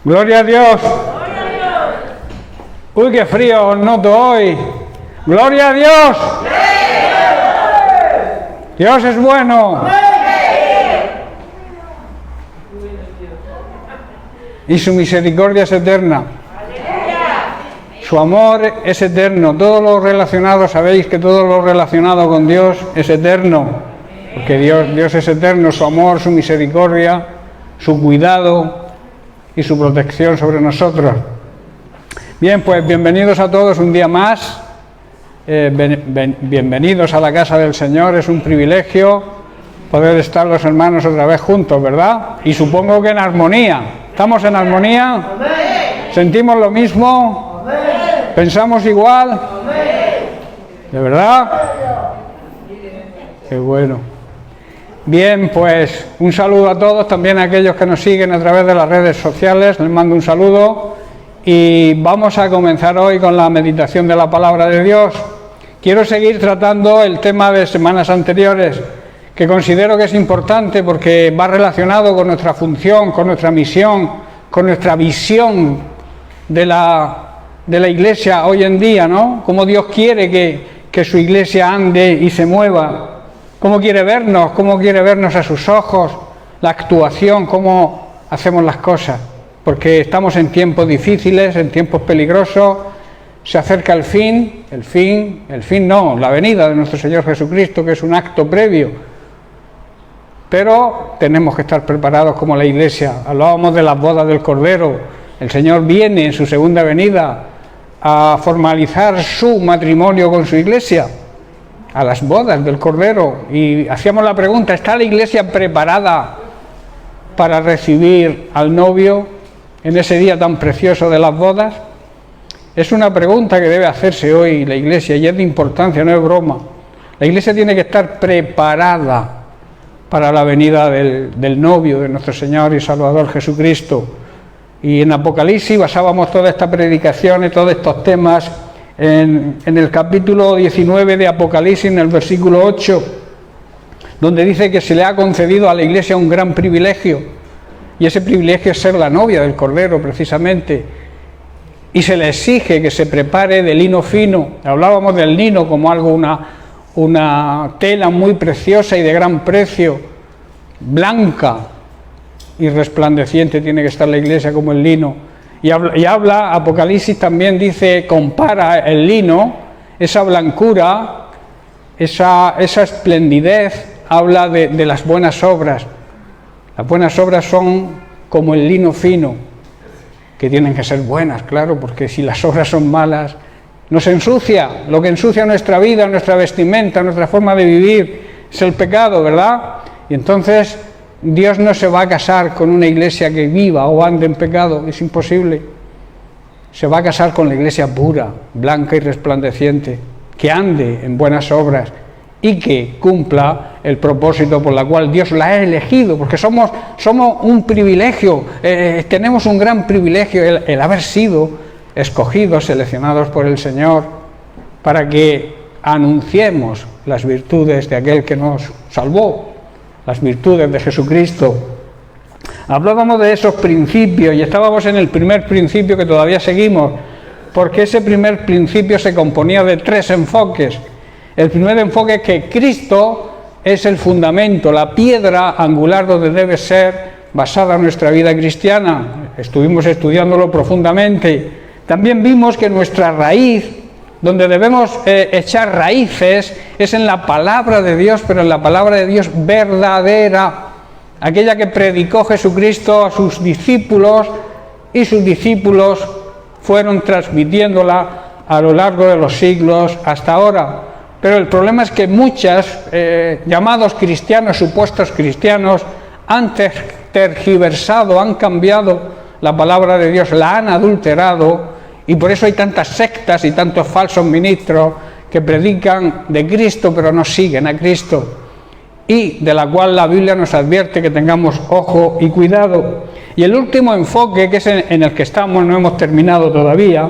Gloria a Dios. Uy, qué frío os noto hoy. Gloria a Dios. Dios es bueno. Y su misericordia es eterna. Su amor es eterno. Todo lo relacionado, sabéis que todo lo relacionado con Dios es eterno. Porque Dios es eterno. Su amor, su misericordia, su cuidado y su protección sobre nosotros. Bien, pues bienvenidos a todos un día más. Bienvenidos a la casa del Señor. Es un privilegio poder estar los hermanos otra vez juntos, ¿verdad? Y supongo que en armonía. ¿Estamos en armonía? ¿Sentimos lo mismo? ¿Pensamos igual? ¿De verdad? Qué bueno. Bien, pues un saludo a todos, también a aquellos que nos siguen a través de las redes sociales. Les mando un saludo y vamos a comenzar hoy con la meditación de la palabra de Dios. Quiero seguir tratando el tema de semanas anteriores, que considero que es importante porque va relacionado con nuestra función, con nuestra misión, con nuestra visión de la Iglesia hoy en día, ¿no? Cómo Dios quiere que su Iglesia ande y se mueva. Cómo quiere vernos a sus ojos, la actuación, cómo hacemos las cosas. Porque estamos en tiempos difíciles, en tiempos peligrosos, se acerca la venida de nuestro Señor Jesucristo, que es un acto previo. Pero tenemos que estar preparados como la Iglesia. Hablábamos de las bodas del Cordero. El Señor viene en su segunda venida a formalizar su matrimonio con su Iglesia, a las bodas del Cordero, y hacíamos la pregunta: ¿está la Iglesia preparada para recibir al novio en ese día tan precioso de las bodas? Es una pregunta que debe hacerse hoy la Iglesia, y es de importancia, no es broma. La Iglesia tiene que estar preparada para la venida del novio, de nuestro Señor y Salvador Jesucristo. Y en Apocalipsis basábamos toda esta predicación y todos estos temas en el capítulo 19 de Apocalipsis, en el versículo 8, donde dice que se le ha concedido a la Iglesia un gran privilegio, y ese privilegio es ser la novia del Cordero, precisamente, y se le exige que se prepare de lino fino. Hablábamos del lino como algo, una tela muy preciosa y de gran precio, blanca y resplandeciente tiene que estar la Iglesia como el lino. Y habla, Apocalipsis también dice, compara el lino, esa blancura, esa esplendidez, habla de las buenas obras. Las buenas obras son como el lino fino, que tienen que ser buenas, claro, porque si las obras son malas, nos ensucia. Lo que ensucia nuestra vida, nuestra vestimenta, nuestra forma de vivir, es el pecado, ¿verdad? Y entonces Dios no se va a casar con una iglesia que viva o ande en pecado, es imposible. Se va a casar con la iglesia pura, blanca y resplandeciente, que ande en buenas obras y que cumpla el propósito por la cual Dios la ha elegido, porque somos un privilegio, tenemos un gran privilegio el haber sido escogidos, seleccionados por el Señor, para que anunciemos las virtudes de aquel que nos salvó, las virtudes de Jesucristo. Hablábamos de esos principios y estábamos en el primer principio, que todavía seguimos, porque ese primer principio se componía de tres enfoques. El primer enfoque es que Cristo es el fundamento, la piedra angular donde debe ser basada nuestra vida cristiana. Estuvimos estudiándolo profundamente. También vimos que nuestra raíz, donde debemos echar raíces, es en la palabra de Dios, pero en la palabra de Dios verdadera, aquella que predicó Jesucristo a sus discípulos, y sus discípulos fueron transmitiéndola a lo largo de los siglos hasta ahora. Pero el problema es que muchos llamados cristianos, supuestos cristianos, han tergiversado, han cambiado la palabra de Dios, la han adulterado. Y por eso hay tantas sectas y tantos falsos ministros que predican de Cristo pero no siguen a Cristo, y de la cual la Biblia nos advierte que tengamos ojo y cuidado. Y el último enfoque, que es en el que estamos, no hemos terminado todavía,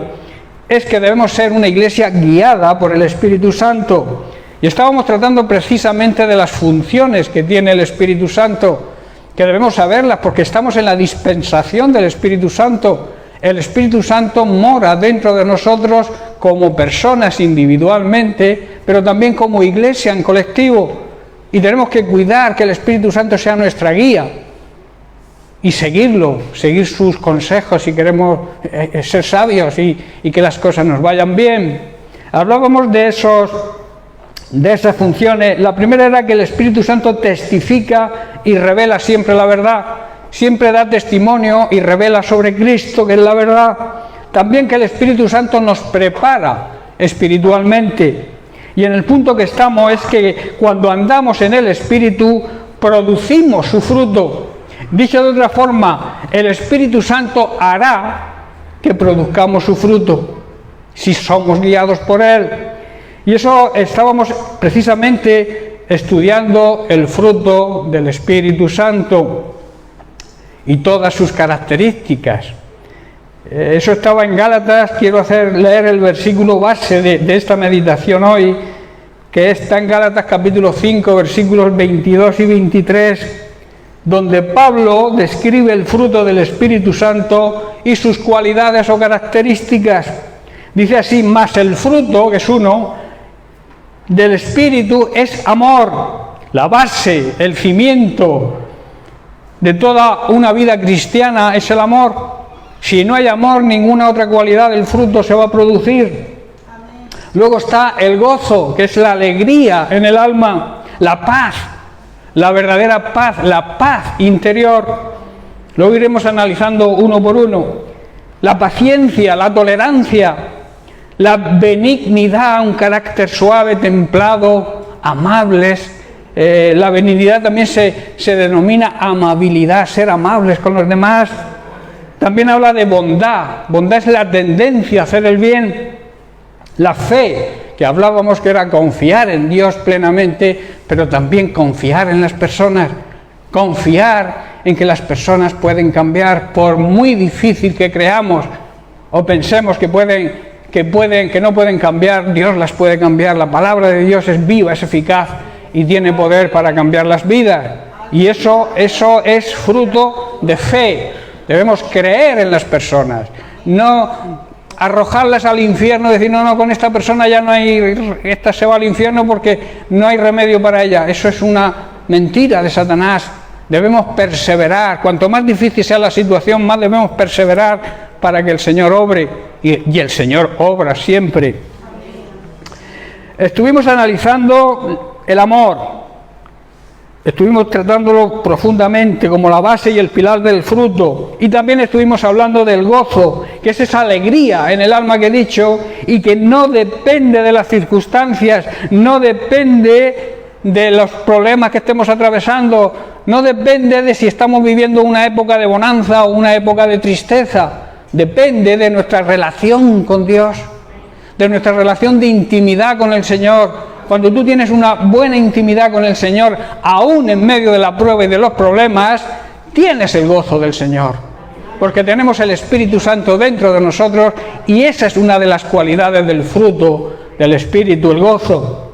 es que debemos ser una iglesia guiada por el Espíritu Santo. Y estábamos tratando precisamente de las funciones que tiene el Espíritu Santo, que debemos saberlas porque estamos en la dispensación del Espíritu Santo. El Espíritu Santo mora dentro de nosotros como personas individualmente, pero también como iglesia en colectivo. Y tenemos que cuidar que el Espíritu Santo sea nuestra guía y seguirlo, seguir sus consejos si queremos ser sabios y que las cosas nos vayan bien. Hablábamos de esas funciones. La primera era que el Espíritu Santo testifica y revela siempre la verdad. Siempre da testimonio y revela sobre Cristo, que es la verdad. También que el Espíritu Santo nos prepara espiritualmente. Y en el punto que estamos es que cuando andamos en el Espíritu, producimos su fruto. Dicho de otra forma, el Espíritu Santo hará que produzcamos su fruto, si somos guiados por Él. Y eso estábamos precisamente estudiando el fruto del Espíritu Santo y todas sus características. Eso estaba en Gálatas. Quiero leer el versículo base de esta meditación hoy, que está en Gálatas capítulo 5, versículos 22 y 23, donde Pablo describe el fruto del Espíritu Santo y sus cualidades o características. Dice así: mas el fruto, que es uno, del Espíritu es amor. La base, el cimiento de toda una vida cristiana es el amor. Si no hay amor, ninguna otra cualidad del fruto se va a producir. Luego está el gozo, que es la alegría en el alma, la paz, la verdadera paz, la paz interior. Luego iremos analizando uno por uno. La paciencia, la tolerancia, la benignidad, un carácter suave, templado, amables. La benignidad también se denomina amabilidad, ser amables con los demás. También habla de bondad. Bondad es la tendencia a hacer el bien. La fe, que hablábamos que era confiar en Dios plenamente, pero también confiar en las personas. Confiar en que las personas pueden cambiar, por muy difícil que creamos o pensemos que no pueden cambiar. Dios las puede cambiar. La palabra de Dios es viva, es eficaz y tiene poder para cambiar las vidas. Y eso es fruto de fe. Debemos creer en las personas, no arrojarlas al infierno, decir no, con esta persona ya no hay, esta se va al infierno porque no hay remedio para ella. Eso es una mentira de Satanás. Debemos perseverar. Cuanto más difícil sea la situación, más debemos perseverar para que el Señor obre, y el Señor obra siempre. Estuvimos analizando el amor. Estuvimos tratándolo profundamente como la base y el pilar del fruto. Y también estuvimos hablando del gozo, que es esa alegría en el alma que he dicho, y que no depende de las circunstancias, no depende de los problemas que estemos atravesando, no depende de si estamos viviendo una época de bonanza o una época de tristeza. Depende de nuestra relación con Dios, de nuestra relación de intimidad con el Señor. Cuando tú tienes una buena intimidad con el Señor, aún en medio de la prueba y de los problemas, tienes el gozo del Señor, porque tenemos el Espíritu Santo dentro de nosotros, y esa es una de las cualidades del fruto del Espíritu, el gozo.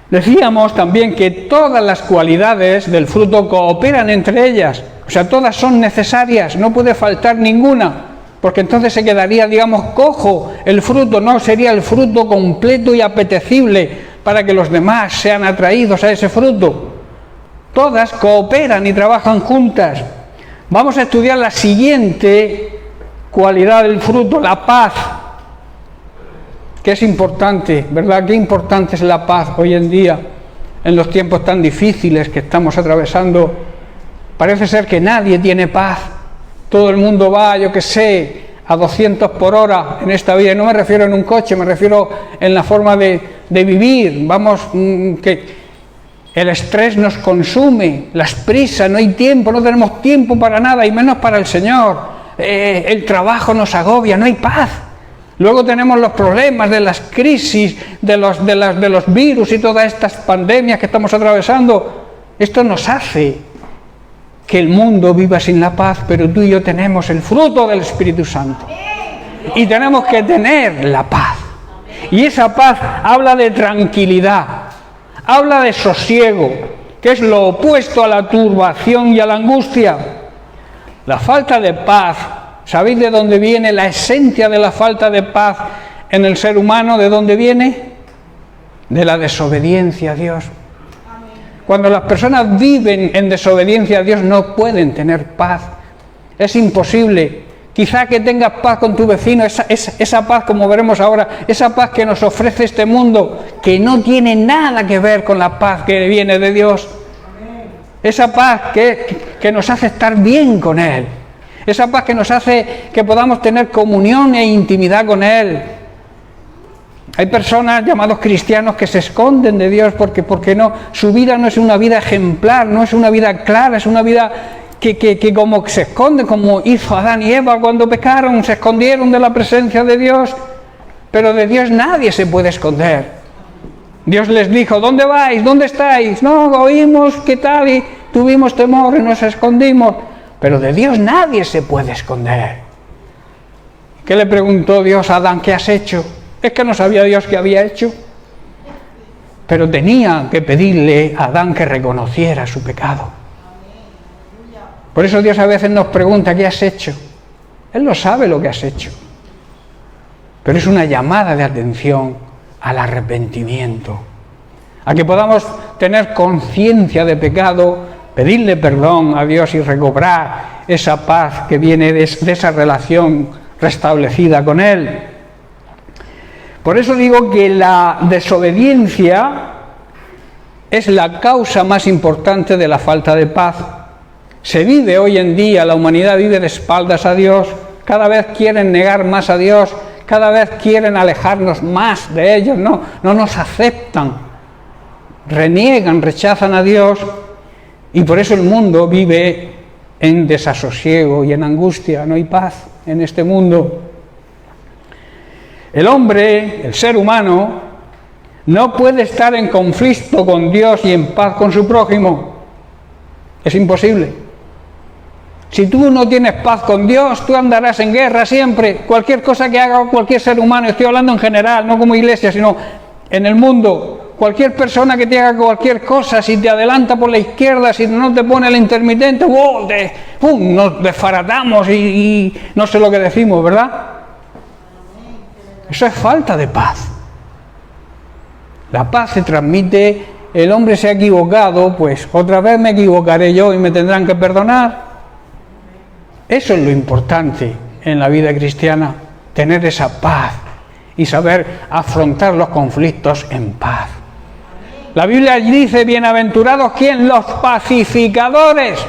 Decíamos también que todas las cualidades del fruto cooperan entre ellas, o sea, todas son necesarias, no puede faltar ninguna. Porque entonces se quedaría, cojo el fruto, no sería el fruto completo y apetecible para que los demás sean atraídos a ese fruto. Todas cooperan y trabajan juntas. Vamos a estudiar la siguiente cualidad del fruto, la paz, que es importante, ¿verdad? Qué importante es la paz hoy en día, en los tiempos tan difíciles que estamos atravesando. Parece ser que nadie tiene paz. Todo el mundo va, a 200 por hora en esta vida. Y no me refiero en un coche, me refiero en la forma de vivir. Que el estrés nos consume, las prisas, no hay tiempo, no tenemos tiempo para nada, y menos para el Señor. El trabajo nos agobia, no hay paz. Luego tenemos los problemas de las crisis, de los virus y todas estas pandemias que estamos atravesando. Esto nos hace que el mundo viva sin la paz, pero tú y yo tenemos el fruto del Espíritu Santo y tenemos que tener la paz. Y esa paz habla de tranquilidad, habla de sosiego, que es lo opuesto a la turbación y a la angustia. La falta de paz, ¿sabéis de dónde viene la esencia de la falta de paz en el ser humano? ¿De dónde viene? De la desobediencia a Dios. Cuando las personas viven en desobediencia a Dios no pueden tener paz. Es imposible. Quizá que tengas paz con tu vecino, esa paz, como veremos ahora, esa paz que nos ofrece este mundo, que no tiene nada que ver con la paz que viene de Dios. Esa paz que nos hace estar bien con Él. Esa paz que nos hace que podamos tener comunión e intimidad con Él. Hay personas llamados cristianos que se esconden de Dios porque no, su vida no es una vida ejemplar, no es una vida clara, es una vida que como se esconde, como hizo Adán y Eva cuando pecaron, se escondieron de la presencia de Dios. Pero de Dios nadie se puede esconder. Dios les dijo, ¿dónde vais? ¿Dónde estáis? No, oímos qué tal y tuvimos temor y nos escondimos. Pero de Dios nadie se puede esconder. ¿Qué le preguntó Dios a Adán? ¿Qué has hecho? Es que no sabía Dios qué había hecho. Pero tenía que pedirle a Adán que reconociera su pecado. Por eso Dios a veces nos pregunta, ¿qué has hecho? Él no sabe lo que has hecho. Pero es una llamada de atención al arrepentimiento. A que podamos tener conciencia de pecado, pedirle perdón a Dios y recobrar esa paz que viene de esa relación restablecida con Él. Por eso digo que la desobediencia es la causa más importante de la falta de paz. Se vive hoy en día, la humanidad vive de espaldas a Dios, cada vez quieren negar más a Dios, cada vez quieren alejarnos más de ellos, no nos aceptan, reniegan, rechazan a Dios, y por eso el mundo vive en desasosiego y en angustia, no hay paz en este mundo. El hombre, el ser humano, no puede estar en conflicto con Dios y en paz con su prójimo. Es imposible. Si tú no tienes paz con Dios, tú andarás en guerra siempre. Cualquier cosa que haga cualquier ser humano, estoy hablando en general, no como iglesia, sino en el mundo. Cualquier persona que te haga cualquier cosa, si te adelanta por la izquierda, si no te pone el intermitente, nos desfaratamos y no sé lo que decimos, ¿verdad? Eso es falta de paz. La paz se transmite, el hombre se ha equivocado, pues otra vez me equivocaré yo y me tendrán que perdonar. Eso es lo importante en la vida cristiana, tener esa paz y saber afrontar los conflictos en paz. La Biblia dice, bienaventurados, ¿quién? Los pacificadores.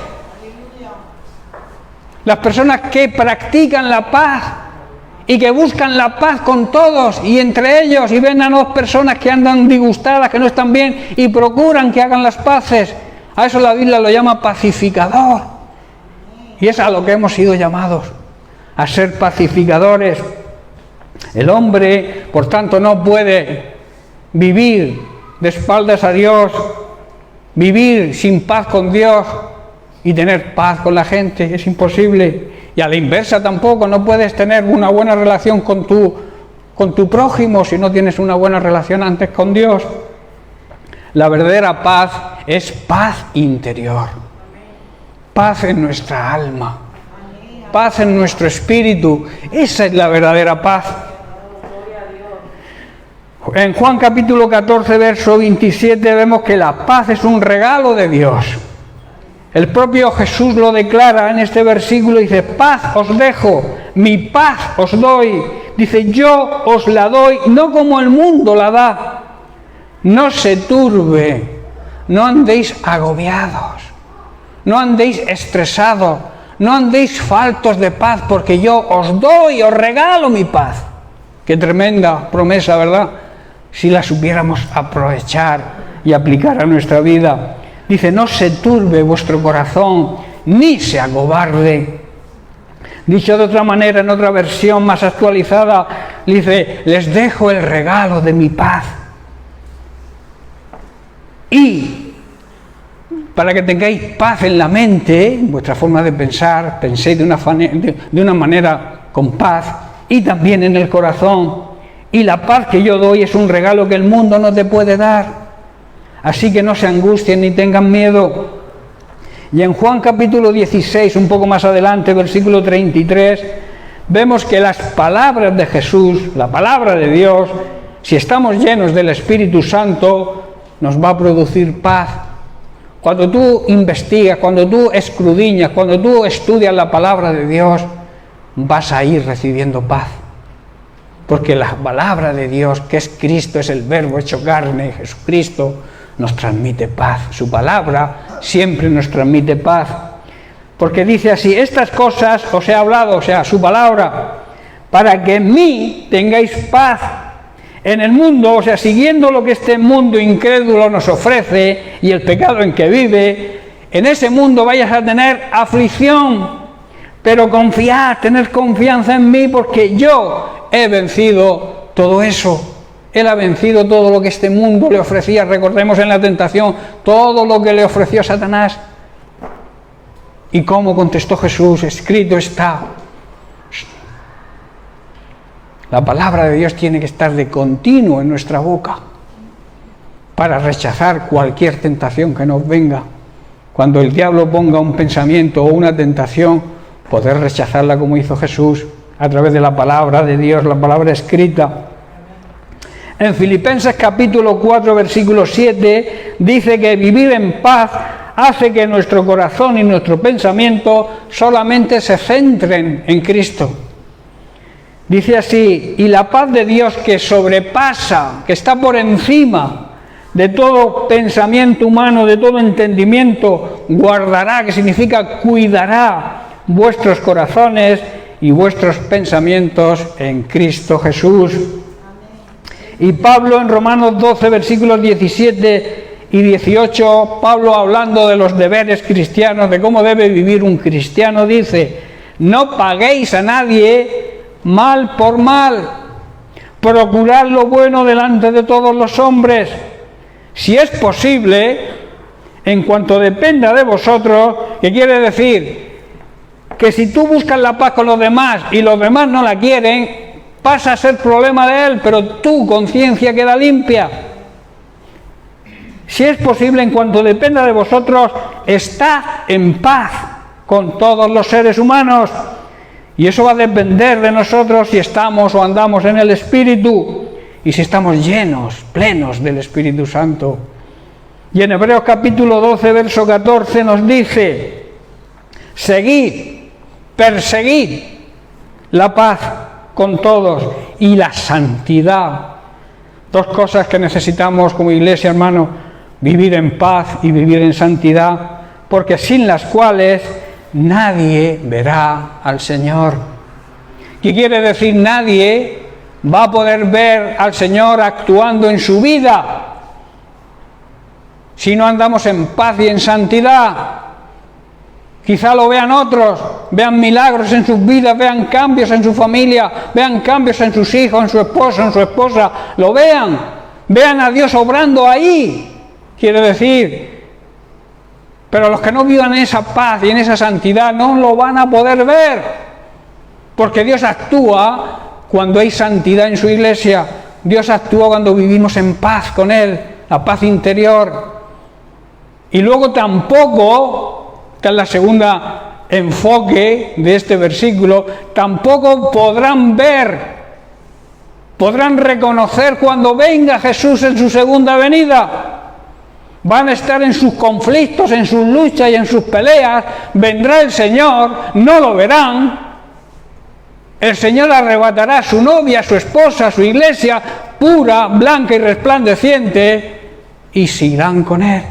Las personas que practican la paz y que buscan la paz con todos y entre ellos, y ven a dos personas que andan disgustadas, que no están bien, y procuran que hagan las paces. A eso la Biblia lo llama pacificador. Y es a lo que hemos sido llamados, a ser pacificadores. El hombre, por tanto, no puede vivir de espaldas a Dios, vivir sin paz con Dios y tener paz con la gente. Es imposible. Y a la inversa tampoco, no puedes tener una buena relación con tu prójimo si no tienes una buena relación antes con Dios. La verdadera paz es paz interior. Paz en nuestra alma, paz en nuestro espíritu, esa es la verdadera paz. En Juan capítulo 14, verso 27 vemos que la paz es un regalo de Dios. El propio Jesús lo declara en este versículo, dice, paz os dejo, mi paz os doy. Dice, yo os la doy, no como el mundo la da. No se turbe, no andéis agobiados. No andéis estresados, no andéis faltos de paz, porque yo os doy, os regalo mi paz. Qué tremenda promesa, ¿verdad? Si la supiéramos aprovechar y aplicar a nuestra vida. Dice, no se turbe vuestro corazón, ni se acobarde. Dicho de otra manera, en otra versión más actualizada, dice, les dejo el regalo de mi paz. Y para que tengáis paz en la mente, en vuestra forma de pensar, penséis de una manera con paz, y también en el corazón. Y la paz que yo doy es un regalo que el mundo no te puede dar. Así que no se angustien ni tengan miedo. Y en Juan capítulo 16, un poco más adelante, versículo 33, vemos que las palabras de Jesús, la palabra de Dios, si estamos llenos del Espíritu Santo, nos va a producir paz. Cuando tú investigas, cuando tú escudriñas, cuando tú estudias la palabra de Dios, vas a ir recibiendo paz. Porque la palabra de Dios, que es Cristo, es el Verbo hecho carne, Jesucristo, nos transmite paz. Su palabra siempre nos transmite paz. Porque dice así: estas cosas os he hablado, o sea, su palabra, para que en mí tengáis paz. En el mundo, o sea, siguiendo lo que este mundo incrédulo nos ofrece y el pecado en que vive, en ese mundo vayas a tener aflicción, pero confiad, tener confianza en mí, porque yo he vencido todo eso. Él ha vencido todo lo que este mundo le ofrecía. Recordemos en la tentación todo lo que le ofreció Satanás. ¿Y cómo contestó Jesús? Escrito está. La palabra de Dios tiene que estar de continuo en nuestra boca para rechazar cualquier tentación que nos venga. Cuando el diablo ponga un pensamiento o una tentación, poder rechazarla como hizo Jesús a través de la palabra de Dios, la palabra escrita. En Filipenses capítulo 4, versículo 7, dice que vivir en paz hace que nuestro corazón y nuestro pensamiento solamente se centren en Cristo. Dice así: y la paz de Dios, que sobrepasa, que está por encima de todo pensamiento humano, de todo entendimiento, guardará, que significa cuidará, vuestros corazones y vuestros pensamientos en Cristo Jesús. Y Pablo en Romanos 12, versículos 17 y 18, Pablo, hablando de los deberes cristianos, de cómo debe vivir un cristiano, dice: no paguéis a nadie mal por mal, procurad lo bueno delante de todos los hombres, si es posible, en cuanto dependa de vosotros. ¿Qué quiere decir? Que si tú buscas la paz con los demás y los demás no la quieren, pasa a ser problema de él, pero tu conciencia queda limpia. Si es posible, en cuanto dependa de vosotros, estad en paz con todos los seres humanos. Y eso va a depender de nosotros si estamos o andamos en el Espíritu y si estamos llenos, plenos del Espíritu Santo. Y en Hebreos capítulo 12, verso 14 nos dice: seguid, perseguid la paz con todos y la santidad. Dos cosas que necesitamos como iglesia, hermano: vivir en paz y vivir en santidad, porque sin las cuales nadie verá al Señor. ¿Qué quiere decir? Nadie va a poder ver al Señor actuando en su vida si no andamos en paz y en santidad. Quizá lo vean otros, vean milagros en sus vidas, vean cambios en su familia, vean cambios en sus hijos, en su esposo, en su esposa, lo vean a Dios obrando ahí, quiere decir. Pero los que no vivan en esa paz y en esa santidad no lo van a poder ver, porque Dios actúa cuando hay santidad en su iglesia. Dios actúa cuando vivimos en paz con Él, la paz interior. Y luego tampoco, esta es la segunda enfoque de este versículo, tampoco podrán ver, podrán reconocer cuando venga Jesús en su segunda venida. Van a estar en sus conflictos, en sus luchas y en sus peleas. Vendrá el Señor, no lo verán. El Señor arrebatará a su novia, a su esposa, a su iglesia, pura, blanca y resplandeciente, y se irán con Él.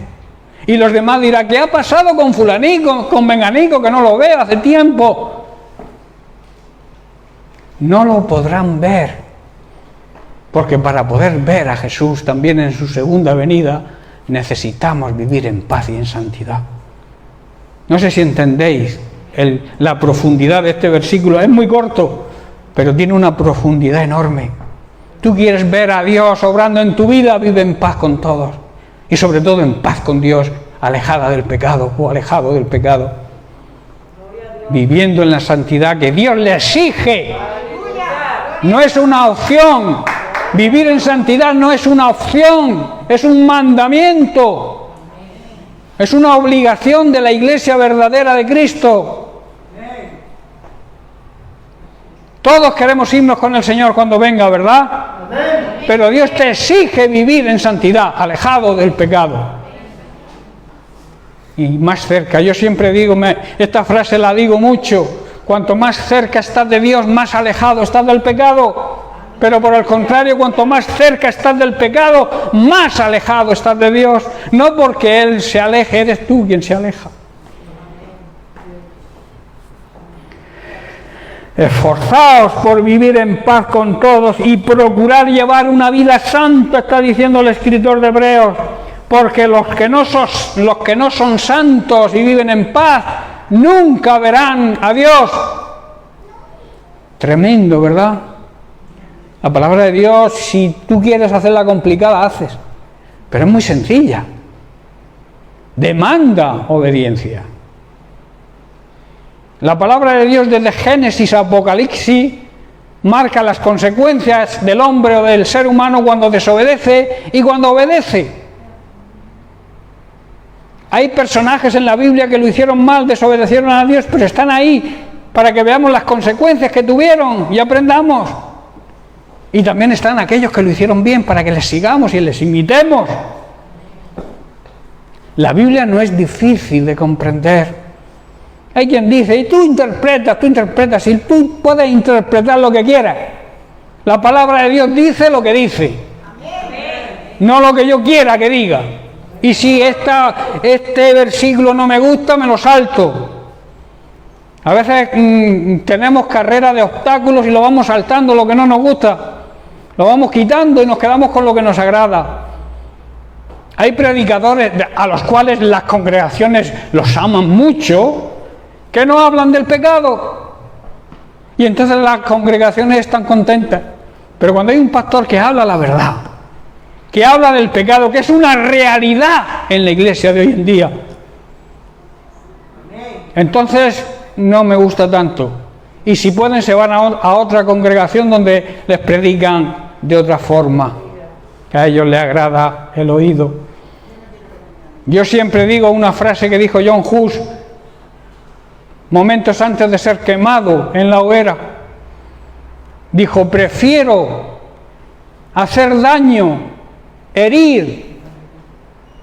Y los demás dirán: ¿qué ha pasado con fulanico, con menganico, que no lo veo hace tiempo? No lo podrán ver, porque para poder ver a Jesús también en su segunda venida, necesitamos vivir en paz y en santidad. No sé si entendéis la profundidad de este versículo. Es muy corto, pero tiene una profundidad enorme. Tú quieres ver a Dios obrando en tu vida, vive en paz con todos. Y sobre todo en paz con Dios, alejada del pecado o alejado del pecado. Viviendo en la santidad que Dios le exige. No es una opción. Vivir en santidad no es una opción, es un mandamiento, es una obligación de la Iglesia verdadera de Cristo. Todos queremos irnos con el Señor cuando venga, ¿verdad? Pero Dios te exige vivir en santidad, alejado del pecado. Y más cerca, yo siempre digo, esta frase la digo mucho, cuanto más cerca estás de Dios, más alejado estás del pecado. Pero por el contrario, cuanto más cerca estás del pecado, más alejado estás de Dios. No porque Él se aleje, eres tú quien se aleja. Esforzaos por vivir en paz con todos y procurar llevar una vida santa, está diciendo el escritor de Hebreos, porque los que no son santos y viven en paz, nunca verán a Dios. Tremendo, ¿verdad? La palabra de Dios, si tú quieres hacerla complicada, haces. Pero es muy sencilla. Demanda obediencia. La palabra de Dios desde Génesis a Apocalipsis marca las consecuencias del hombre o del ser humano cuando desobedece y cuando obedece. Hay personajes en la Biblia que lo hicieron mal, desobedecieron a Dios, pero están ahí para que veamos las consecuencias que tuvieron y aprendamos. Y también están aquellos que lo hicieron bien para que les sigamos y les imitemos. La Biblia no es difícil de comprender. Hay quien dice, y tú interpretas, y tú puedes interpretar lo que quieras. La palabra de Dios dice lo que dice, no lo que yo quiera que diga. Y si este versículo no me gusta, me lo salto. A veces tenemos carrera de obstáculos y lo vamos saltando, lo que no nos gusta. Lo vamos quitando y nos quedamos con lo que nos agrada. Hay predicadores a los cuales las congregaciones los aman mucho, que no hablan del pecado. Y entonces las congregaciones están contentas. Pero cuando hay un pastor que habla la verdad, que habla del pecado, que es una realidad en la iglesia de hoy en día, entonces no me gusta tanto. Y si pueden se van a otra congregación donde les predican de otra forma, que a ellos les agrada el oído. Yo siempre digo una frase que dijo John Hus momentos antes de ser quemado en la hoguera. Dijo, prefiero hacer daño, herir,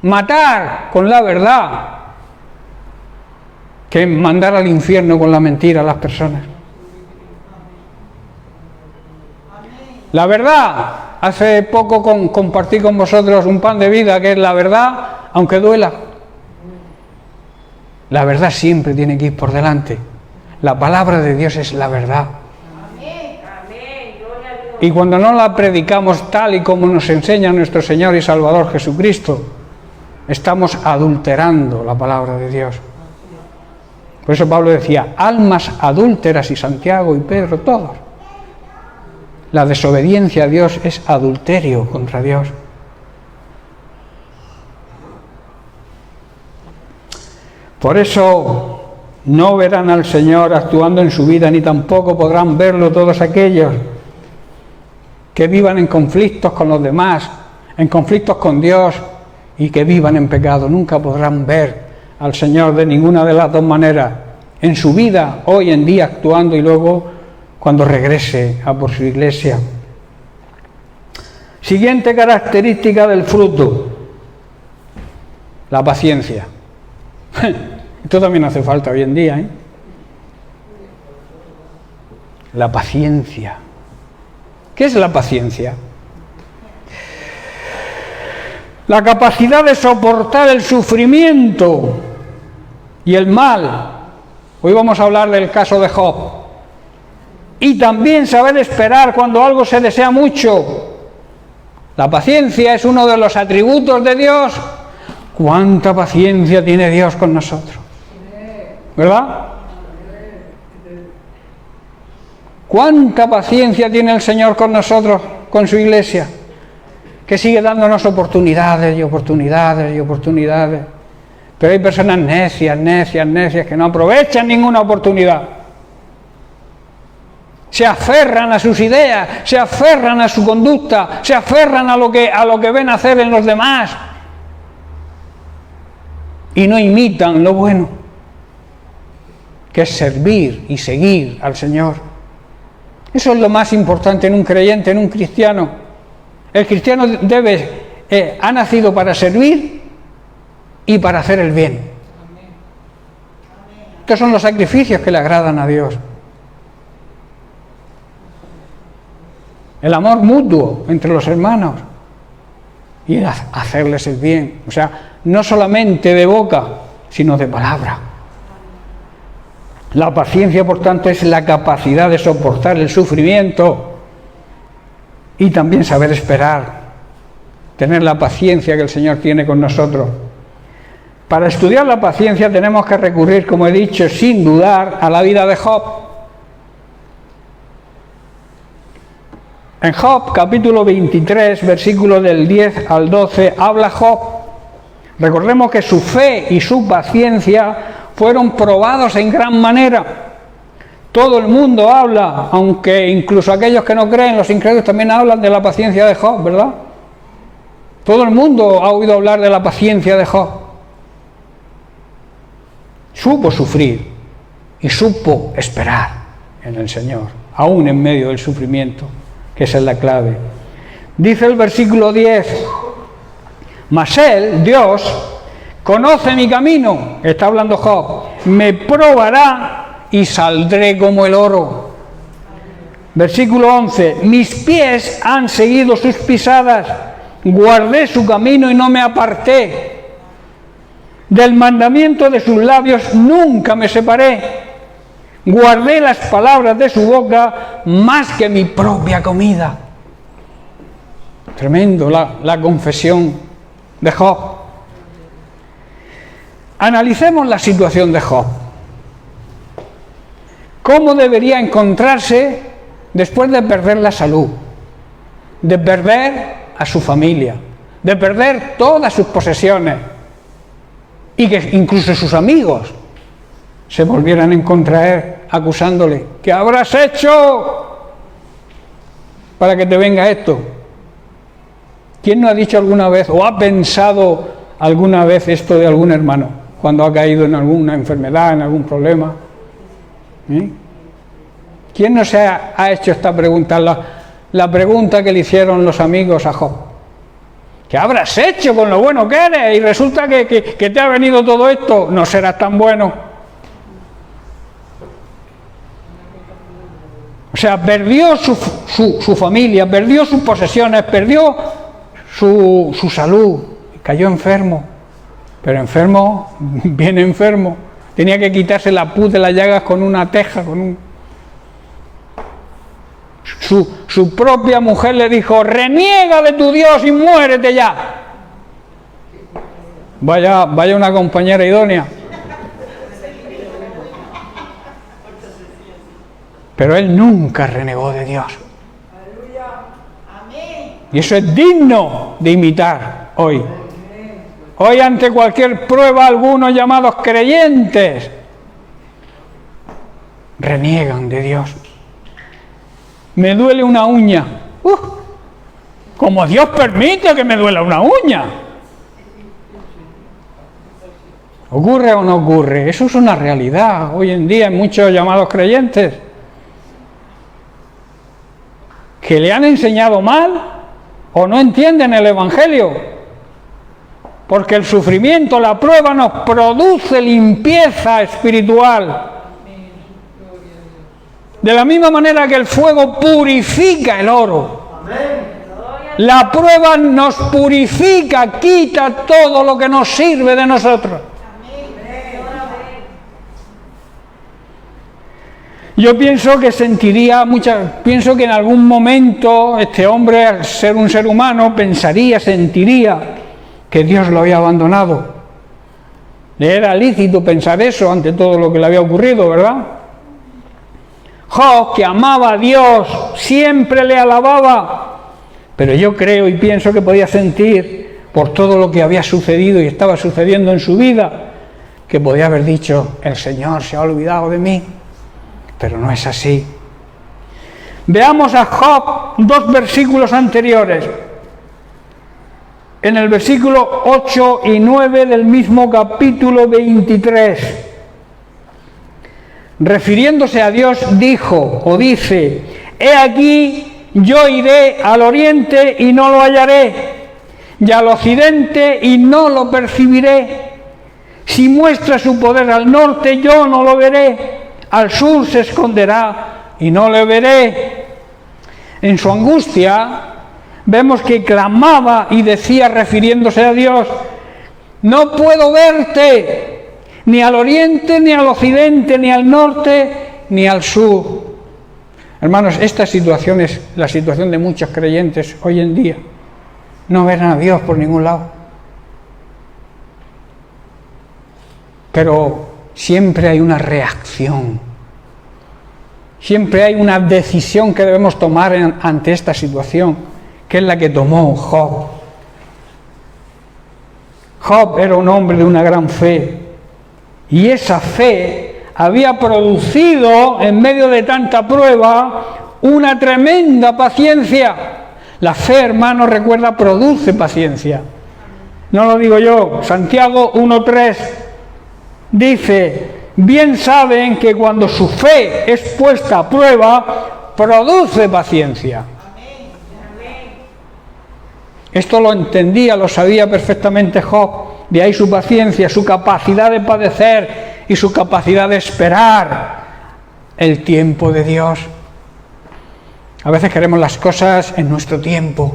matar con la verdad, que mandar al infierno con la mentira a las personas. La verdad, hace poco compartí con vosotros un pan de vida, que es la verdad, aunque duela. La verdad siempre tiene que ir por delante. La palabra de Dios es la verdad. Y cuando no la predicamos tal y como nos enseña nuestro Señor y Salvador Jesucristo, estamos adulterando la palabra de Dios. Por eso Pablo decía, almas adúlteras, y Santiago y Pedro, todos. La desobediencia a Dios es adulterio contra Dios. Por eso no verán al Señor actuando en su vida, ni tampoco podrán verlo todos aquellos que vivan en conflictos con los demás, en conflictos con Dios y que vivan en pecado. Nunca podrán ver al Señor de ninguna de las dos maneras, en su vida, hoy en día actuando y luego cuando regrese a por su iglesia. Siguiente característica del fruto, la paciencia. Esto también hace falta hoy en día, ¿eh? La paciencia. ¿Qué es la paciencia? La capacidad de soportar el sufrimiento y el mal. Hoy vamos a hablar del caso de Job. Y también saber esperar cuando algo se desea mucho. La paciencia es uno de los atributos de Dios. ¿Cuánta paciencia tiene Dios con nosotros? ¿Verdad? ¿Cuánta paciencia tiene el Señor con nosotros, con su iglesia? Que sigue dándonos oportunidades y oportunidades y oportunidades. Pero hay personas necias que no aprovechan ninguna oportunidad. se aferran a sus ideas, se aferran a su conducta, se aferran a lo que ven hacer en los demás y no imitan lo bueno, que es servir y seguir al Señor. Eso es lo más importante en un creyente, en un cristiano. El cristiano ha nacido para servir y para hacer el bien. Estos son los sacrificios que le agradan a Dios. El amor mutuo entre los hermanos y hacerles el bien. O sea, no solamente de boca, sino de palabra. La paciencia, por tanto, es la capacidad de soportar el sufrimiento y también saber esperar, tener la paciencia que el Señor tiene con nosotros. Para estudiar la paciencia tenemos que recurrir, como he dicho, sin dudar, a la vida de Job. En Job, capítulo 23, versículos del 10 al 12, habla Job. Recordemos que su fe y su paciencia fueron probados en gran manera. Todo el mundo habla, aunque incluso aquellos que no creen, los incrédulos, también hablan de la paciencia de Job, ¿verdad? Todo el mundo ha oído hablar de la paciencia de Job. Supo sufrir y supo esperar en el Señor, aún en medio del sufrimiento, que esa es la clave. Dice el versículo 10, mas Él, Dios, conoce mi camino, está hablando Job, me probará y saldré como el oro. Versículo 11, mis pies han seguido sus pisadas, guardé su camino y no me aparté. Del mandamiento de sus labios nunca me separé. Guardé las palabras de su boca más que mi propia comida. Tremendo la confesión de Job. Analicemos la situación de Job. ¿Cómo debería encontrarse después de perder la salud, de perder a su familia, de perder todas sus posesiones y que incluso sus amigos se volvieran en contra de él, acusándole? ¿Qué habrás hecho para que te venga esto? ¿Quién no ha dicho alguna vez o ha pensado alguna vez esto de algún hermano cuando ha caído en alguna enfermedad, en algún problema? ¿Quién no se ha hecho esta pregunta? La pregunta que le hicieron los amigos a Job. ¿Qué habrás hecho con lo bueno que eres? Y resulta que te ha venido todo esto. No serás tan bueno. O sea, perdió su familia, perdió sus posesiones, perdió su salud. Cayó enfermo. Pero enfermo, bien enfermo. Tenía que quitarse la pus de las llagas con una teja, Su propia mujer le dijo, reniega de tu Dios y muérete ya. Vaya una compañera idónea. Pero él nunca renegó de Dios. Y eso es digno de imitar hoy. Hoy, ante cualquier prueba, algunos llamados creyentes reniegan de Dios. Me duele una uña. Como Dios permite que me duela una uña. ¿Ocurre o no ocurre? Eso es una realidad hoy en día en muchos llamados creyentes que le han enseñado mal o no entienden el Evangelio. Porque el sufrimiento, la prueba nos produce limpieza espiritual. De la misma manera que el fuego purifica el oro. La prueba nos purifica, quita todo lo que nos sirve de nosotros. Yo pienso que pienso que en algún momento este hombre, al ser un ser humano, sentiría que Dios lo había abandonado. Le era lícito pensar eso ante todo lo que le había ocurrido, ¿verdad? Job, que amaba a Dios, siempre le alababa, pero yo creo y pienso que podía sentir, por todo lo que había sucedido y estaba sucediendo en su vida, que podía haber dicho, el Señor se ha olvidado de mí, pero no es así. Veamos a Job 2 versículos anteriores. En el versículo 8 y 9 del mismo capítulo 23. Refiriéndose a Dios, dijo o dice: he aquí, yo iré al oriente y no lo hallaré, y al occidente y no lo percibiré. Si muestra su poder al norte, yo no lo veré, al sur se esconderá y no le veré. En su angustia vemos que clamaba y decía, refiriéndose a Dios: no puedo verte, ni al oriente, ni al occidente, ni al norte, ni al sur. Hermanos, esta situación es la situación de muchos creyentes hoy en día. No ven a Dios por ningún lado. Pero siempre hay una reacción. Siempre hay una decisión que debemos tomar ante esta situación, que es la que tomó Job. Job era un hombre de una gran fe, y esa fe había producido, en medio de tanta prueba, una tremenda paciencia. La fe, hermano, recuerda, produce paciencia. No lo digo yo. Santiago 1:3 dice: bien saben que cuando su fe es puesta a prueba, produce paciencia. Esto lo entendía, lo sabía perfectamente Job. De ahí su paciencia, su capacidad de padecer y su capacidad de esperar el tiempo de Dios. A veces queremos las cosas en nuestro tiempo.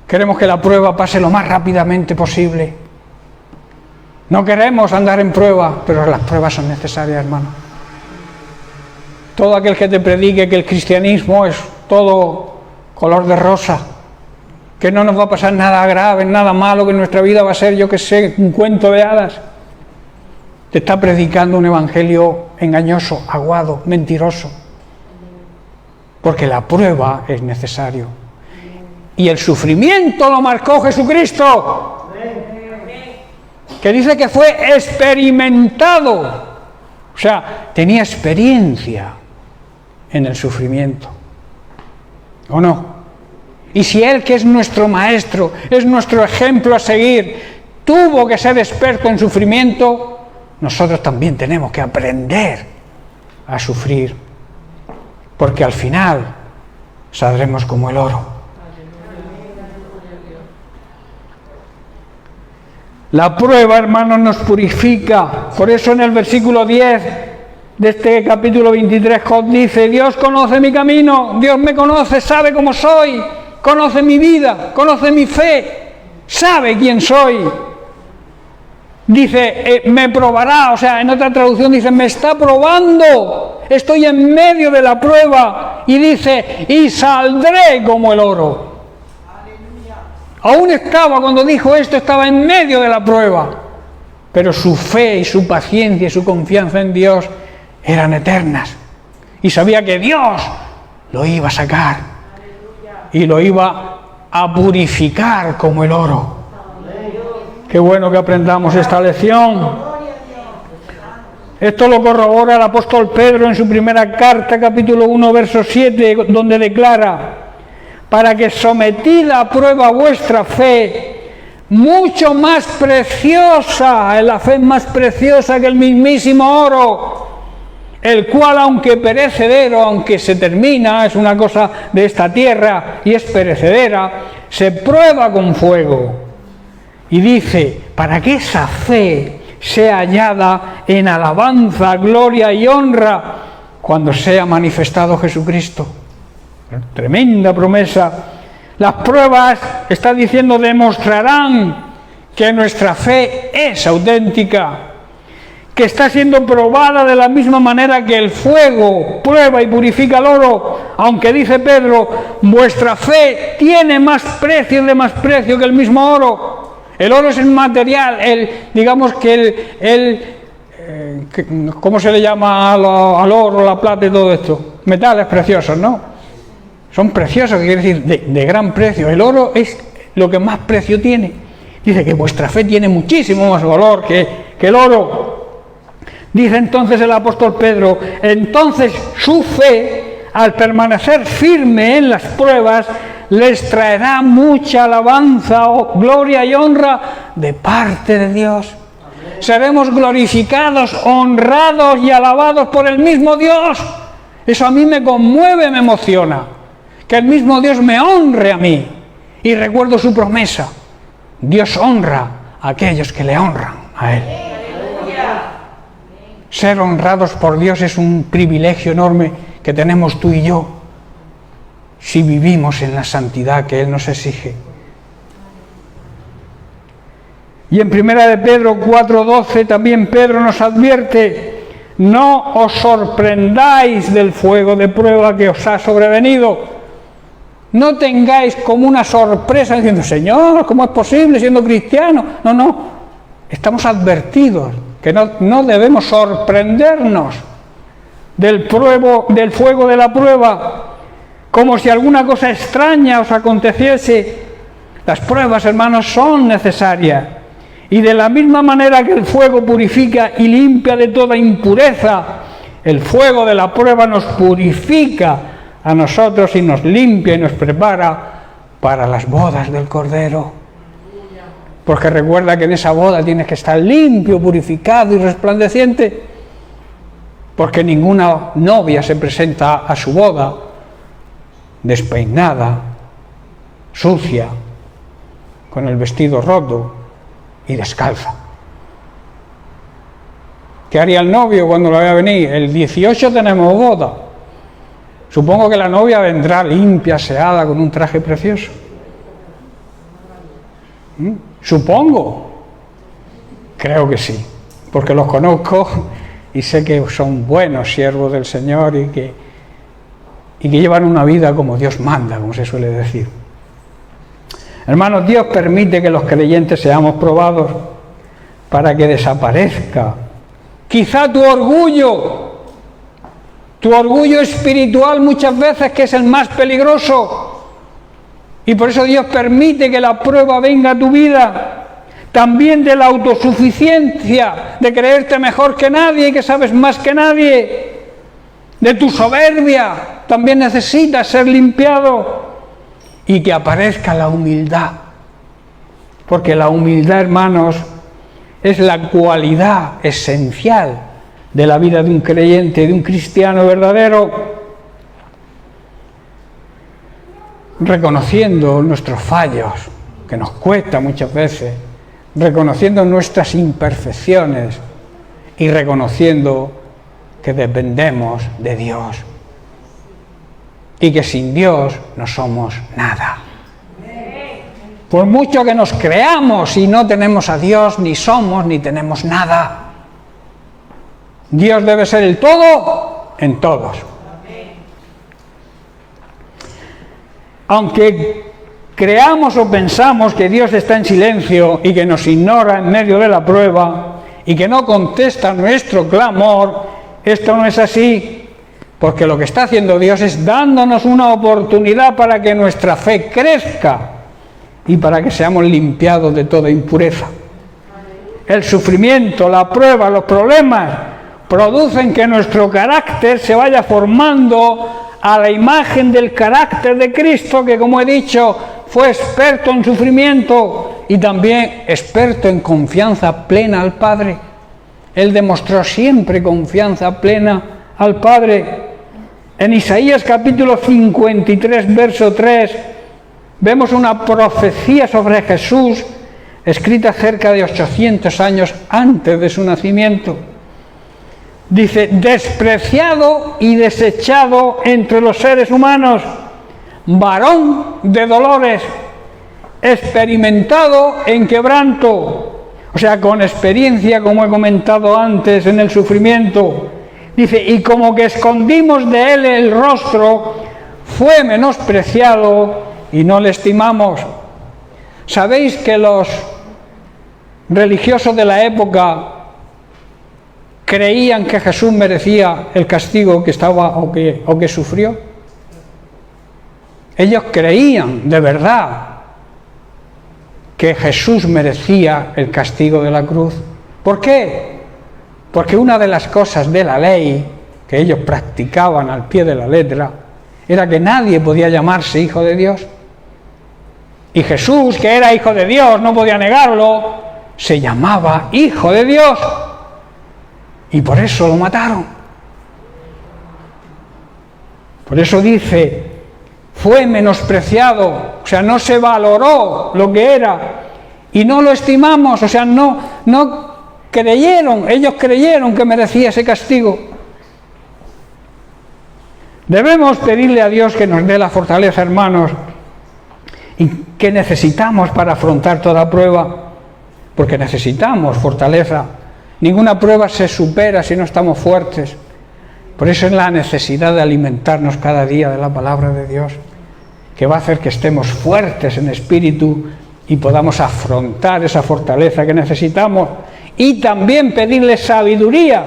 Queremos que la prueba pase lo más rápidamente posible. No queremos andar en prueba, pero las pruebas son necesarias, hermano. Todo aquel que te predique que el cristianismo es todo color de rosa, que no nos va a pasar nada grave, nada malo, que nuestra vida va a ser, yo qué sé, un cuento de hadas, te está predicando un evangelio engañoso, aguado, mentiroso. Porque la prueba es necesario. Y el sufrimiento lo marcó Jesucristo, que dice que fue experimentado. O sea, tenía experiencia en el sufrimiento. ¿O no? Y si Él, que es nuestro maestro, es nuestro ejemplo a seguir, tuvo que ser experto en sufrimiento, nosotros también tenemos que aprender a sufrir, porque al final saldremos como el oro. La prueba, hermanos, nos purifica. Por eso en el versículo 10 de este capítulo 23, Job dice: Dios conoce mi camino, Dios me conoce, sabe cómo soy, conoce mi vida, conoce mi fe, sabe quién soy. Dice, me probará, o sea, en otra traducción dice, me está probando, estoy en medio de la prueba, y dice, y saldré como el oro. Aún estaba, cuando dijo esto, estaba en medio de la prueba, pero su fe y su paciencia y su confianza en Dios eran eternas, y sabía que Dios lo iba a sacar, y lo iba a purificar como el oro. Qué bueno que aprendamos esta lección. Esto lo corrobora el apóstol Pedro en su primera carta, capítulo 1, verso 7, donde declara: para que sometida a prueba vuestra fe, mucho más preciosa, la fe más preciosa que el mismísimo oro, el cual, aunque perecedero, aunque se termina, es una cosa de esta tierra y es perecedera, se prueba con fuego. Y dice, para que esa fe sea hallada en alabanza, gloria y honra cuando sea manifestado Jesucristo. Tremenda promesa. Las pruebas, está diciendo, demostrarán que nuestra fe es auténtica, que está siendo probada de la misma manera que el fuego prueba y purifica el oro, aunque dice Pedro, vuestra fe tiene más precio, de más precio que el mismo oro. El oro es el material, digamos que ¿cómo se le llama al oro, la plata y todo esto? Metales preciosos, ¿no? Son preciosos, que quiere decir de gran precio. El oro es lo que más precio tiene. Dice que vuestra fe tiene muchísimo más valor que el oro. Dice entonces el apóstol Pedro, entonces su fe al permanecer firme en las pruebas, les traerá mucha alabanza, gloria y honra de parte de Dios. Seremos glorificados, honrados y alabados por el mismo Dios. Eso a mí me conmueve, me emociona. Que el mismo Dios me honre a mí. Y recuerdo su promesa. Dios honra a aquellos que le honran a Él. Ser honrados por Dios es un privilegio enorme que tenemos tú y yo, si vivimos en la santidad que Él nos exige. Y en 1 de Pedro 4:12 también Pedro nos advierte: no os sorprendáis del fuego de prueba que os ha sobrevenido. No tengáis como una sorpresa diciendo: Señor, ¿cómo es posible siendo cristiano? No, estamos advertidos que no debemos sorprendernos del fuego de la prueba, como si alguna cosa extraña os aconteciese. Las pruebas, hermanos, son necesarias. Y de la misma manera que el fuego purifica y limpia de toda impureza, el fuego de la prueba nos purifica a nosotros y nos limpia y nos prepara para las bodas del Cordero. Porque recuerda que en esa boda tienes que estar limpio, purificado y resplandeciente, porque ninguna novia se presenta a su boda despeinada, sucia, con el vestido roto y descalza. ¿Qué haría el novio cuando lo vea venir? El 18 tenemos boda. Supongo que la novia vendrá limpia, aseada, con un traje precioso. Supongo. Creo que sí, porque los conozco y sé que son buenos siervos del Señor y que llevan una vida como Dios manda, como se suele decir. Hermanos, Dios permite que los creyentes seamos probados para que desaparezca quizá tu orgullo espiritual muchas veces, que es el más peligroso, y por eso Dios permite que la prueba venga a tu vida. También de la autosuficiencia, de creerte mejor que nadie y que sabes más que nadie, de tu soberbia, también necesitas ser limpiado, y que aparezca la humildad, porque la humildad, hermanos, es la cualidad esencial de la vida de un creyente, de un cristiano verdadero, reconociendo nuestros fallos, que nos cuesta muchas veces, reconociendo nuestras imperfecciones y reconociendo que dependemos de Dios y que sin Dios no somos nada. Por mucho que nos creamos, y no tenemos a Dios, ni somos ni tenemos nada. Dios debe ser el todo en todos. Aunque creamos o pensamos que Dios está en silencio y que nos ignora en medio de la prueba y que no contesta nuestro clamor, esto no es así. Porque lo que está haciendo Dios es dándonos una oportunidad para que nuestra fe crezca y para que seamos limpiados de toda impureza. El sufrimiento, la prueba, los problemas producen que nuestro carácter se vaya formando a la imagen del carácter de Cristo, que, como he dicho, fue experto en sufrimiento y también experto en confianza plena al Padre. Él demostró siempre confianza plena al Padre. En Isaías capítulo 53, verso 3, vemos una profecía sobre Jesús escrita cerca de 800 años antes de su nacimiento. Dice: despreciado y desechado entre los seres humanos, varón de dolores, experimentado en quebranto, o sea, con experiencia, como he comentado antes, en el sufrimiento. Dice: y como que escondimos de él el rostro, fue menospreciado y no le estimamos. ¿Sabéis que los religiosos de la época creían que Jesús merecía el castigo que estaba o que sufrió? Ellos creían de verdad que Jesús merecía el castigo de la cruz. ¿Por qué? Porque una de las cosas de la ley que ellos practicaban al pie de la letra era que nadie podía llamarse hijo de Dios. Y Jesús, que era hijo de Dios, no podía negarlo, se llamaba hijo de Dios. Y por eso lo mataron. Por eso dice, fue menospreciado, o sea, no se valoró lo que era. Y no lo estimamos, o sea, no creyeron, ellos creyeron que merecía ese castigo. Debemos pedirle a Dios que nos dé la fortaleza, hermanos, y que necesitamos para afrontar toda prueba, porque necesitamos fortaleza. Ninguna prueba se supera si no estamos fuertes. Por eso es la necesidad de alimentarnos cada día de la palabra de Dios, que va a hacer que estemos fuertes en espíritu y podamos afrontar esa fortaleza que necesitamos. Y también pedirle sabiduría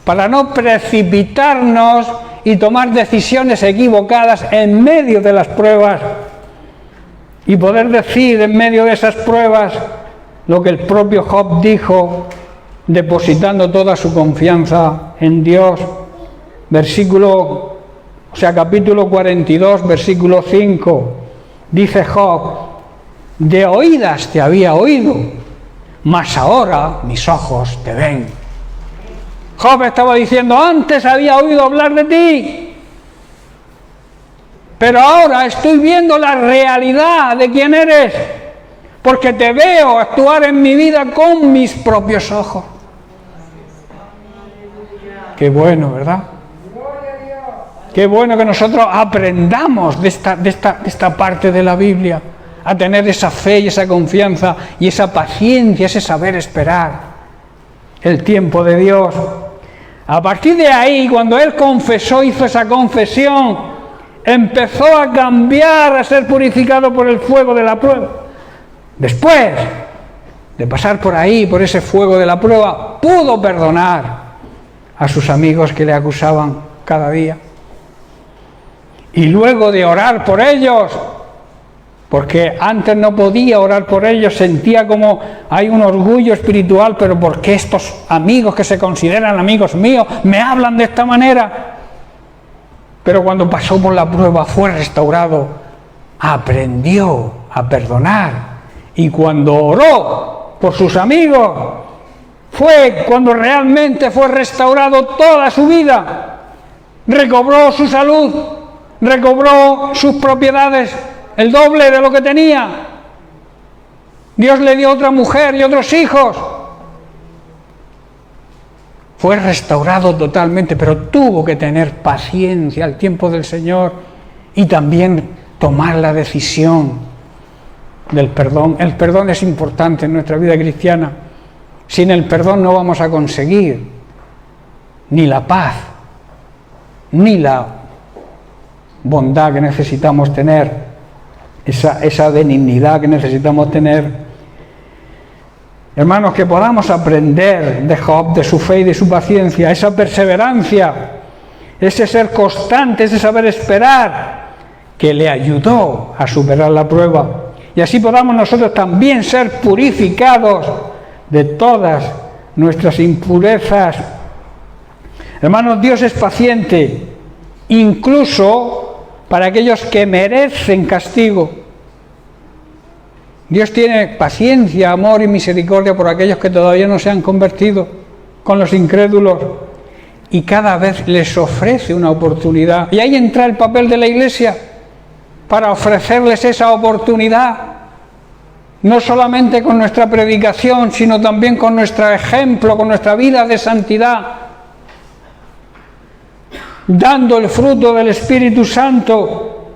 para no precipitarnos y tomar decisiones equivocadas en medio de las pruebas, y poder decir en medio de esas pruebas lo que el propio Job dijo, depositando toda su confianza en Dios. Capítulo 42, versículo 5, dice Job, de oídas te había oído, mas ahora mis ojos te ven. Job estaba diciendo, antes había oído hablar de ti, pero ahora estoy viendo la realidad de quién eres, porque te veo actuar en mi vida con mis propios ojos. Qué bueno, ¿verdad? Qué bueno que nosotros aprendamos de esta parte de la Biblia, a tener esa fe y esa confianza y esa paciencia, ese saber esperar el tiempo de Dios. A partir de ahí, cuando él confesó, hizo esa confesión, empezó a cambiar, a ser purificado por el fuego de la prueba. Después de pasar por ahí, por ese fuego de la prueba, pudo perdonar a sus amigos que le acusaban cada día. Y luego de orar por ellos, porque antes no podía orar por ellos, sentía como hay un orgullo espiritual, pero ¿por qué estos amigos que se consideran amigos míos me hablan de esta manera? Pero cuando pasó por la prueba fue restaurado, aprendió a perdonar, y cuando oró por sus amigos fue cuando realmente fue restaurado toda su vida. Recobró su salud, recobró sus propiedades, el doble de lo que tenía. Dios le dio otra mujer y otros hijos. Fue restaurado totalmente, pero tuvo que tener paciencia al tiempo del Señor y también tomar la decisión del perdón. El perdón es importante en nuestra vida cristiana. Sin el perdón no vamos a conseguir ni la paz, ni la bondad que necesitamos tener, esa benignidad que necesitamos tener. Hermanos, que podamos aprender de Job, de su fe y de su paciencia, esa perseverancia, ese ser constante, ese saber esperar, que le ayudó a superar la prueba. Y así podamos nosotros también ser purificados de todas nuestras impurezas. Hermanos, Dios es paciente, incluso para aquellos que merecen castigo. Dios tiene paciencia, amor y misericordia por aquellos que todavía no se han convertido, con los incrédulos, y cada vez les ofrece una oportunidad. Y ahí entra el papel de la Iglesia, para ofrecerles esa oportunidad, no solamente con nuestra predicación, sino también con nuestro ejemplo, con nuestra vida de santidad, dando el fruto del Espíritu Santo,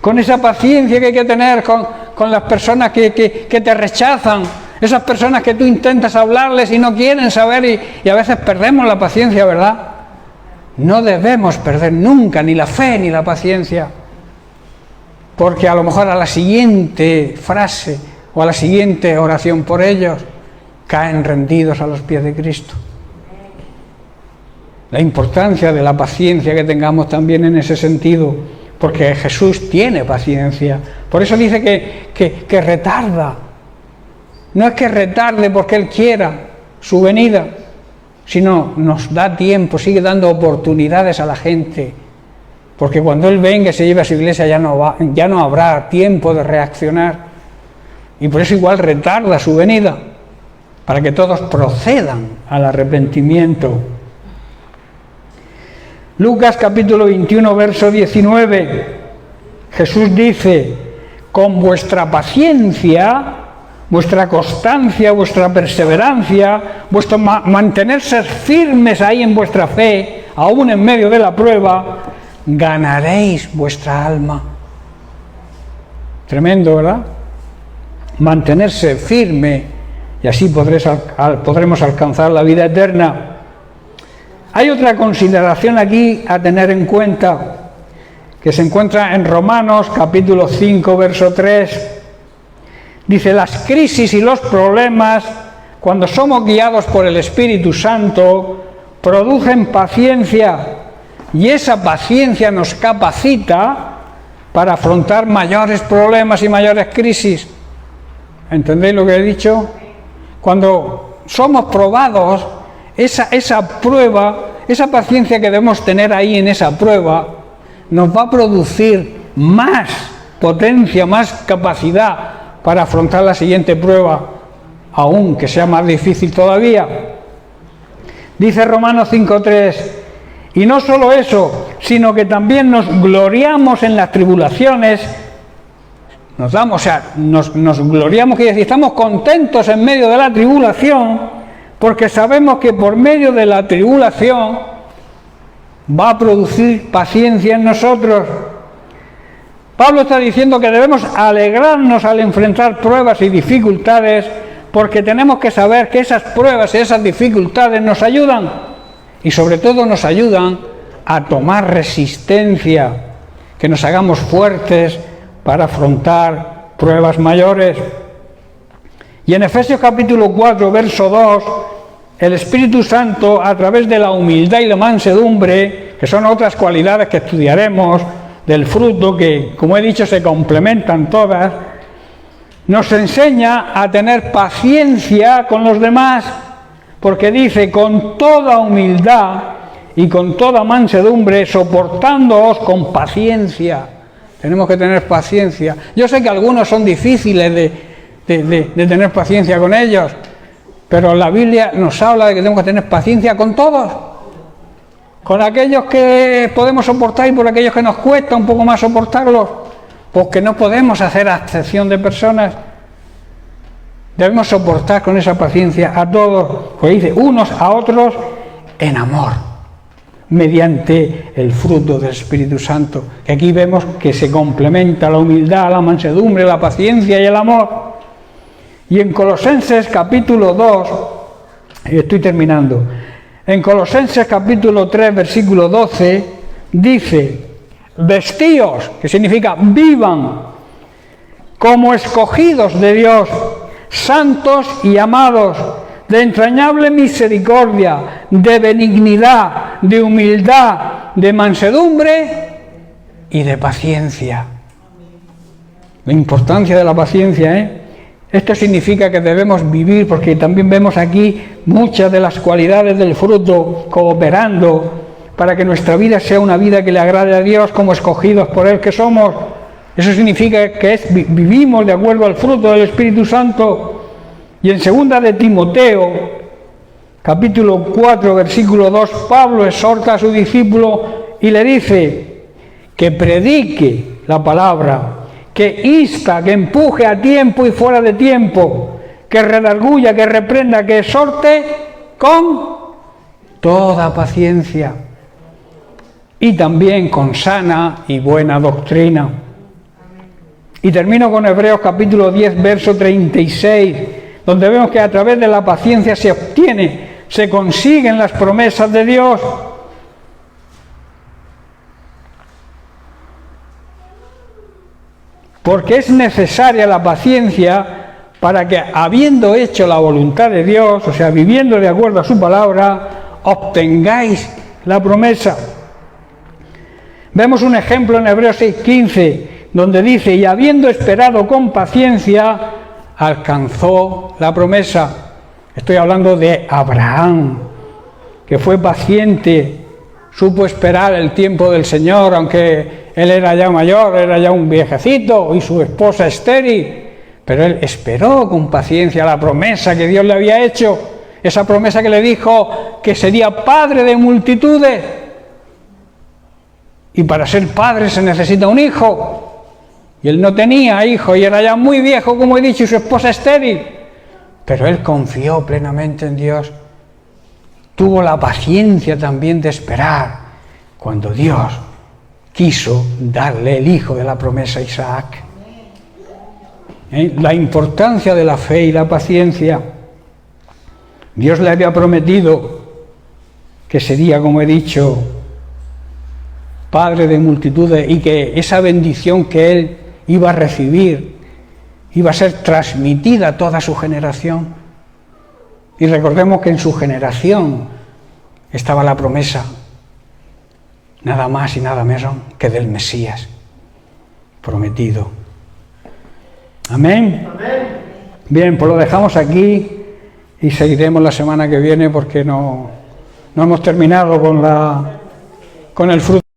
con esa paciencia que hay que tener con las personas que te rechazan, esas personas que tú intentas hablarles y no quieren saber, y a veces perdemos la paciencia, ¿verdad? No debemos perder nunca ni la fe ni la paciencia, porque a lo mejor a la siguiente frase o a la siguiente oración por ellos caen rendidos a los pies de Cristo. La importancia de la paciencia que tengamos también en ese sentido, porque Jesús tiene paciencia. Por eso dice que retarda. No es que retarde porque Él quiera su venida, sino nos da tiempo, sigue dando oportunidades a la gente porque cuando Él venga y se lleve a su iglesia ya no habrá tiempo de reaccionar, y por eso igual retarda su venida, para que todos procedan al arrepentimiento. Lucas capítulo 21, verso 19, Jesús dice: con vuestra paciencia, vuestra constancia, vuestra perseverancia, vuestro mantenerse firmes ahí en vuestra fe, aún en medio de la prueba, ganaréis vuestra alma. Tremendo, ¿verdad? Mantenerse firme, y así podremos alcanzar la vida eterna. Hay otra consideración aquí a tener en cuenta, que se encuentra en Romanos capítulo 5, verso 3. Dice: las crisis y los problemas, cuando somos guiados por el Espíritu Santo, producen paciencia, y esa paciencia nos capacita para afrontar mayores problemas y mayores crisis. ¿Entendéis lo que he dicho? Cuando somos probados, esa prueba, esa paciencia que debemos tener ahí en esa prueba, nos va a producir más potencia, más capacidad para afrontar la siguiente prueba, aunque sea más difícil todavía. Dice Romanos 5:3: y no solo eso, sino que también nos gloriamos en las tribulaciones. Nos gloriamos, quiere decir, estamos contentos en medio de la tribulación, porque sabemos que por medio de la tribulación va a producir paciencia en nosotros. Pablo está diciendo que debemos alegrarnos al enfrentar pruebas y dificultades, porque tenemos que saber que esas pruebas y esas dificultades nos ayudan, y sobre todo nos ayudan a tomar resistencia, que nos hagamos fuertes para afrontar pruebas mayores. Y en Efesios capítulo 4, verso 2, el Espíritu Santo, a través de la humildad y la mansedumbre, que son otras cualidades que estudiaremos del fruto, que, como he dicho, se complementan todas, nos enseña a tener paciencia con los demás, porque dice: con toda humildad y con toda mansedumbre, soportándoos con paciencia. Tenemos que tener paciencia. Yo sé que algunos son difíciles de tener paciencia con ellos, pero la Biblia nos habla de que tenemos que tener paciencia con todos, con aquellos que podemos soportar y por aquellos que nos cuesta un poco más soportarlos, porque no podemos hacer acepción de personas. Debemos soportar con esa paciencia a todos, pues dice, unos a otros en amor, mediante el fruto del Espíritu Santo, que aquí vemos que se complementa la humildad, la mansedumbre, la paciencia y el amor. Y en Colosenses capítulo 2, estoy terminando, en Colosenses capítulo 3, versículo 12, dice: vestíos, que significa vivan, como escogidos de Dios, santos y amados, de entrañable misericordia, de benignidad, de humildad, de mansedumbre y de paciencia. La importancia de la paciencia, ¿eh? Esto significa que debemos vivir, porque también vemos aquí muchas de las cualidades del fruto cooperando para que nuestra vida sea una vida que le agrade a Dios, como escogidos por Él que somos. Eso significa que vivimos de acuerdo al fruto del Espíritu Santo. Y en 2 de Timoteo, capítulo 4, versículo 2, Pablo exhorta a su discípulo y le dice que predique la palabra, que insta, que empuje a tiempo y fuera de tiempo, que redarguya, que reprenda, que exhorte con toda paciencia y también con sana y buena doctrina. Y termino con Hebreos capítulo 10, verso 36, donde vemos que a través de la paciencia se consiguen las promesas de Dios. Porque es necesaria la paciencia para que, habiendo hecho la voluntad de Dios, o sea, viviendo de acuerdo a su palabra, obtengáis la promesa. Vemos un ejemplo en Hebreos 6:15, donde dice: y habiendo esperado con paciencia, alcanzó la promesa. Estoy hablando de Abraham, que fue paciente supo esperar el tiempo del Señor, aunque él era ya mayor, era ya un viejecito, y su esposa estéril, pero él esperó con paciencia la promesa que Dios le había hecho, esa promesa que le dijo que sería padre de multitudes, y para ser padre se necesita un hijo, y él no tenía hijo, y era ya muy viejo, como he dicho, y su esposa estéril, pero él confió plenamente en Dios. Tuvo la paciencia también de esperar cuando Dios quiso darle el hijo de la promesa, Isaac. La importancia de la fe y la paciencia. Dios le había prometido que sería, como he dicho, padre de multitudes, y que esa bendición que él iba a recibir iba a ser transmitida a toda su generación. Y recordemos que en su generación estaba la promesa, nada más y nada menos que del Mesías prometido. Amén. Amén. Bien, pues lo dejamos aquí y seguiremos la semana que viene, porque no hemos terminado con el fruto.